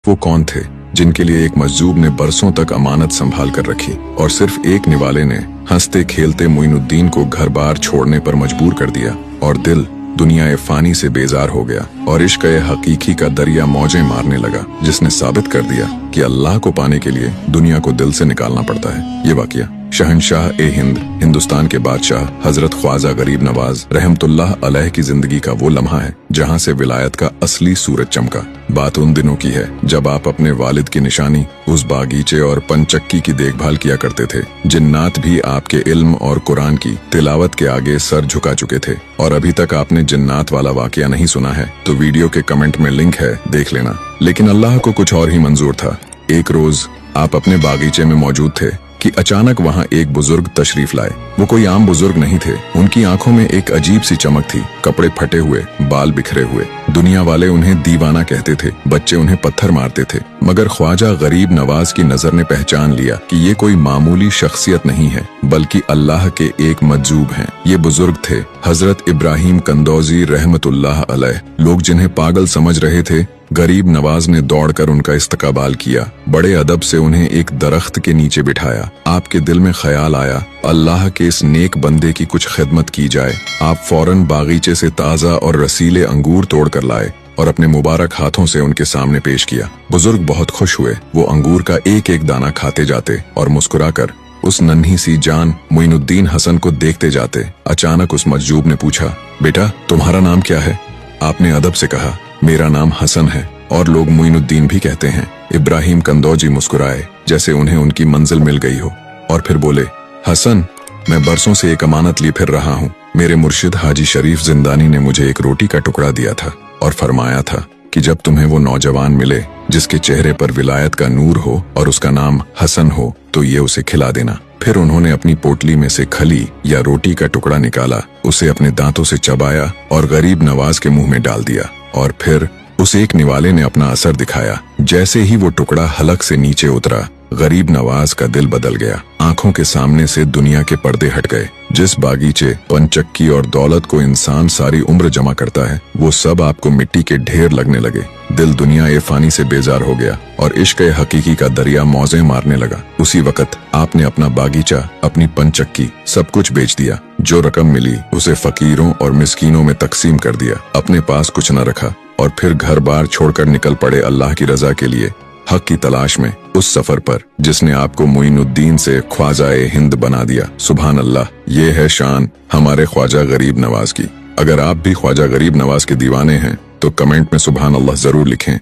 वो कौन थे जिनके लिए एक मजजूब ने बरसों तक अमानत संभाल कर रखी और सिर्फ एक निवाले ने हंसते खेलते मोइनुद्दीन को घर बार छोड़ने पर मजबूर कर दिया और दिल दुनिया फानी से बेजार हो गया और इश्क हकीकी का दरिया मौजें मारने लगा, जिसने साबित कर दिया कि अल्लाह को पाने के लिए दुनिया को दिल से निकालना पड़ता है। ये वाकया शहंशाह ए हिंद, हिंदुस्तान के बादशाह हजरत ख्वाजा गरीब नवाज रहमतुल्लाह अलैह की जिंदगी का वो लम्हा है जहाँ से विलायत का असली सूरज चमका। बात उन दिनों की है जब आप अपने वालिद की निशानी उस बागीचे और पंचक्की की देखभाल किया करते थे। जिन्नात भी आपके इल्म और कुरान की तिलावत के आगे सर झुका चुके थे। और अभी तक आपने जिन्नात वाला वाकया नहीं सुना है तो वीडियो के कमेंट में लिंक है, देख लेना। लेकिन अल्लाह को कुछ और ही मंजूर था। एक रोज आप अपने बागीचे में मौजूद थे कि अचानक वहाँ एक बुजुर्ग तशरीफ लाए। वो कोई आम बुजुर्ग नहीं थे। उनकी आंखों में एक अजीब सी चमक थी, कपड़े फटे हुए, बाल बिखरे हुए। दुनिया वाले उन्हें दीवाना कहते थे, बच्चे उन्हें पत्थर मारते थे, मगर ख्वाजा गरीब नवाज की नजर ने पहचान लिया कि ये कोई मामूली शख्सियत नहीं है बल्कि अल्लाह के एक मजजूब हैं। ये बुजुर्ग थे हजरत इब्राहिम कंदौजी रहमतुल्लाह अलैह। लोग जिन्हें पागल समझ रहे थे, गरीब नवाज ने दौड़कर उनका इस्तकबाल किया। बड़े अदब से उन्हें एक दरख्त के नीचे बिठाया। आपके दिल में ख्याल आया अल्लाह के इस नेक बंदे की कुछ खिदमत की जाए। आप फौरन बागीचे से ताज़ा और रसीले अंगूर तोड़ कर लाए और अपने मुबारक हाथों से उनके सामने पेश किया। बुजुर्ग बहुत खुश हुए। वो अंगूर का एक एक दाना खाते जाते और मुस्कुराकर उस नन्ही सी जान मोइनुद्दीन हसन को देखते जाते। अचानक उस मजजूब ने पूछा, बेटा तुम्हारा नाम क्या है? आपने अदब से कहा, मेरा नाम हसन है और लोग मोइनुद्दीन भी कहते हैं। इब्राहिम कंदौजी मुस्कुराए जैसे उन्हें उनकी मंजिल मिल गई हो और फिर बोले, हसन मैं बरसों से एक अमानत लिए फिर रहा हूँ। मेरे मुर्शिद हाजी शरीफ जिंदानी ने मुझे एक रोटी का टुकड़ा दिया था और फरमाया था कि जब तुम्हें वो नौजवान मिले जिसके चेहरे पर विलायत का नूर हो और उसका नाम हसन हो तो ये उसे खिला देना। फिर उन्होंने अपनी पोटली में से खली या रोटी का टुकड़ा निकाला, उसे अपने दांतों से चबाया और गरीब नवाज के मुंह में डाल दिया और फिर उस एक निवाले ने अपना असर दिखाया। जैसे ही वो टुकड़ा हलक से नीचे उतरा, गरीब नवाज का दिल बदल गया। आंखों के सामने से दुनिया के पर्दे हट गए। जिस बागीचे, पंचक्की और दौलत को इंसान सारी उम्र जमा करता है, वो सब आपको मिट्टी के ढेर लगने लगे। दिल दुनिया ए फानी से बेजार हो गया और इश्क हकीकी का दरिया मौजें मारने लगा। उसी वक्त आपने अपना बागीचा, अपनी पंचक्की, सब कुछ बेच दिया। जो रकम मिली उसे फकीरों और मिस्कीनों में तकसीम कर दिया। अपने पास कुछ न रखा और फिर घर बार छोड़कर निकल पड़े अल्लाह की रजा के लिए, हक की तलाश में, उस सफर पर जिसने आपको मोइनुद्दीन से ख्वाजा ए हिंद बना दिया। सुभान अल्लाह, ये है शान हमारे ख्वाजा गरीब नवाज की। अगर आप भी ख्वाजा गरीब नवाज के दीवाने हैं तो कमेंट में सुभान अल्लाह जरूर लिखें।